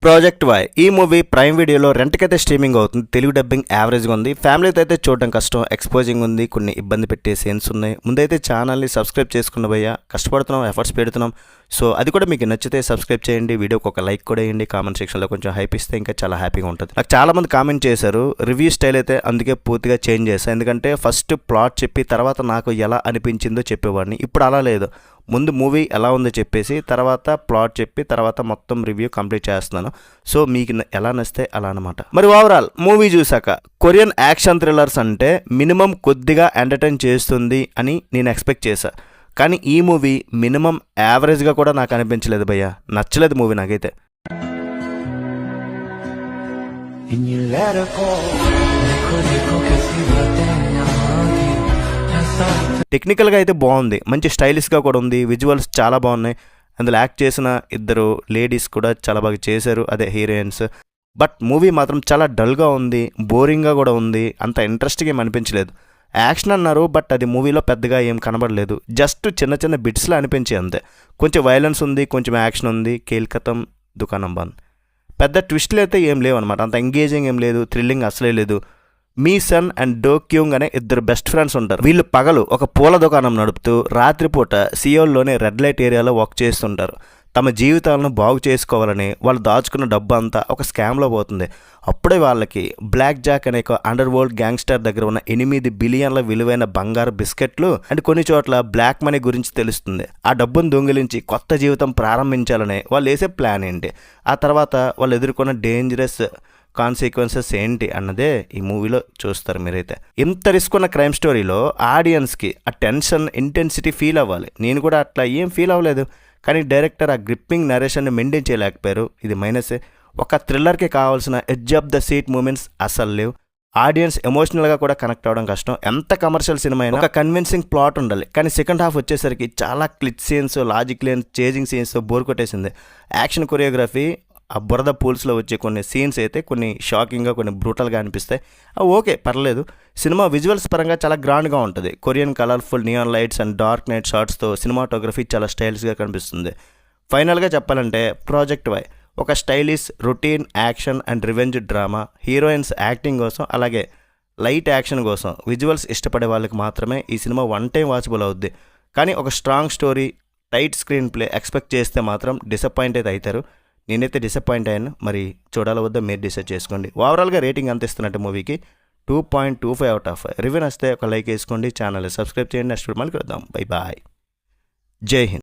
Project why ఈ movie prime వీడియోలో రెంట్కైతే streaming అవుతుంది. తెలుగు డబ్బింగ్ యావరేజ్గా ఉంది. ఫ్యామిలీతో అయితే చూడడం కష్టం, ఎక్స్పోజింగ్ ఉంది, కొన్ని ఇబ్బంది పెట్టే సీన్స్ ఉన్నాయి. ముందైతే ఛానల్ని సబ్స్క్రైబ్ చేసుకున్న భయ్యా, కష్టపడుతున్నాం, ఎఫర్ట్స్ పెడుతున్నాం. సో అది కూడా మీకు నచ్చితే సబ్స్క్రైబ్ చేయండి, వీడియోకి ఒక లైక్ కూడా వేయండి, కామెంట్ సెక్షన్లో కొంచెం హైప్ ఇస్తే ఇంకా చాలా హ్యాపీగా ఉంటుంది. నాకు చాలామంది కామెంట్ చేశారు, రివ్యూ స్టైల్ అయితే అందుకే పూర్తిగా చేంజ్ చేశాను. ఎందుకంటే ఫస్ట్ ప్లాట్ చెప్పి తర్వాత నాకు ఎలా అనిపించిందో చెప్పేవాడిని. ఇప్పుడు అలా లేదు, ముందు మూవీ ఎలా ఉందో చెప్పేసి తర్వాత ప్లాట్ చెప్పి తర్వాత మొత్తం రివ్యూ కంప్లీట్ చేస్తున్నాను. సో మీకు ఎలా నచ్చితే అలా అనమాట. మరి ఓవరాల్ మూవీ చూసాక కొరియన్ యాక్షన్ థ్రిల్లర్స్ అంటే మినిమం కొద్దిగా ఎంటర్టైన్ చేస్తుంది అని నేను ఎక్స్పెక్ట్ చేశా. కానీ ఈ మూవీ మినిమం యావరేజ్గా కూడా నాకు అనిపించలేదు భయ్యా, నచ్చలేదు మూవీ నాకైతే. టెక్నికల్గా అయితే బాగుంది, మంచి స్టైలిష్గా కూడా ఉంది, విజువల్స్ చాలా బాగున్నాయి. అందులో యాక్ట్ చేసిన ఇద్దరు లేడీస్ కూడా చాలా బాగా చేశారు, అదే హీరోయిన్స్. బట్ మూవీ మాత్రం చాలా డల్గా ఉంది, బోరింగ్గా కూడా ఉంది, అంత ఇంట్రెస్ట్గా ఏం అనిపించలేదు. యాక్షన్ అన్నారు బట్ అది మూవీలో పెద్దగా ఏం కనబడలేదు, జస్ట్ చిన్న చిన్న బిట్స్లో అనిపించి అంతే. కొంచెం వైలెన్స్ ఉంది, కొంచెం యాక్షన్ ఉంది, కేల్కతం దుకాణం బంద్. పెద్ద ట్విస్ట్లు అయితే ఏం లేవు అనమాట, అంత ఎంగేజింగ్ ఏం లేదు, థ్రిల్లింగ్ అసలే లేదు. మీ సన్ అండ్ డో క్యూంగ్ అనే ఇద్దరు బెస్ట్ ఫ్రెండ్స్ ఉంటారు. వీళ్ళు పగలు ఒక పూల దుకాణం నడుపుతూ రాత్రిపూట సియోల్లోనే రెడ్ లైట్ ఏరియాలో వర్క్ చేస్తుంటారు. తమ జీవితాలను బాగు చేసుకోవాలని వాళ్ళు దాచుకున్న డబ్బు అంతా ఒక స్కామ్లో పోతుంది. అప్పుడే వాళ్ళకి బ్లాక్ జాక్ అనే ఒక అండర్ వరల్డ్ గ్యాంగ్స్టర్ దగ్గర ఉన్న 8 బిలియన్ల విలువైన బంగారు బిస్కెట్లు అండ్ కొన్ని చోట్ల బ్లాక్ మనీ గురించి తెలుస్తుంది. ఆ డబ్బును దొంగిలించి కొత్త జీవితం ప్రారంభించాలని వాళ్ళు వేసే ప్లాన్ ఏంటి, ఆ తర్వాత వాళ్ళు ఎదుర్కొన్న డేంజరస్ కాన్సిక్వెన్సెస్ ఏంటి అన్నదే ఈ మూవీలో చూస్తారు మీరైతే. ఇంత రిస్క్ ఉన్న క్రైమ్ స్టోరీలో ఆడియన్స్కి ఆ టెన్షన్ ఇంటెన్సిటీ ఫీల్ అవ్వాలి. నేను కూడా అట్లా ఏం ఫీల్ అవ్వలేదు. కానీ డైరెక్టర్ ఆ గ్రిప్పింగ్ నరేషన్ని మెయింటైన్ చేయలేకపోయారు, ఇది మైనసే. ఒక థ్రిల్లర్కి కావాల్సిన edge of the seat moments అసలు లేవు. ఆడియన్స్ ఎమోషనల్గా కూడా కనెక్ట్ అవ్వడం కష్టం. ఎంత కమర్షియల్ సినిమా అయినా ఒక కన్విన్సింగ్ ప్లాట్ ఉండాలి. కానీ సెకండ్ హాఫ్ వచ్చేసరికి చాలా క్లిచ్ సీన్స్, లాజిక్ లేని చేజింగ్ సీన్స్ బోర్ కొట్టేసింది. యాక్షన్ కొరియోగ్రఫీ, ఆ బురద పూల్స్లో వచ్చే కొన్ని సీన్స్ అయితే కొన్ని షాకింగ్గా, కొన్ని బ్రూటల్గా అనిపిస్తాయి. ఓకే, పర్లేదు. సినిమా విజువల్స్ పరంగా చాలా గ్రాండ్గా ఉంటుంది. Korean colourful neon lights and dark night షాట్స్తో సినిమాటోగ్రఫీ చాలా స్టైల్స్గా కనిపిస్తుంది. ఫైనల్గా చెప్పాలంటే ప్రాజెక్ట్ వై ఒక stylish routine action and revenge drama. Heroines acting కోసం అలాగే లైట్ యాక్షన్ కోసం విజువల్స్ ఇష్టపడే వాళ్ళకి మాత్రమే ఈ సినిమా వన్ టైం వాచబుల్ అవుద్ది. కానీ ఒక strong story, tight screen play expect చేస్తే మాత్రం డిసప్పాయింట్ అయితే అవుతారు. నేనైతే డిసప్పాయింట్ అయ్యాను. మరి చూడాల వద్ద మీరు డిసైడ్ చేసుకోండి. ఓవరాల్గా రేటింగ్ అంత ఇస్తున్నట్టు మూవీకి 2.25/5. రివ్యూ వస్తే ఒక లైక్ వేసుకోండి, ఛానల్ సబ్స్క్రైబ్ చేయండి. నెక్స్ట్ మళ్ళీ కలుద్దాం. బై బాయ్, జై హింద్.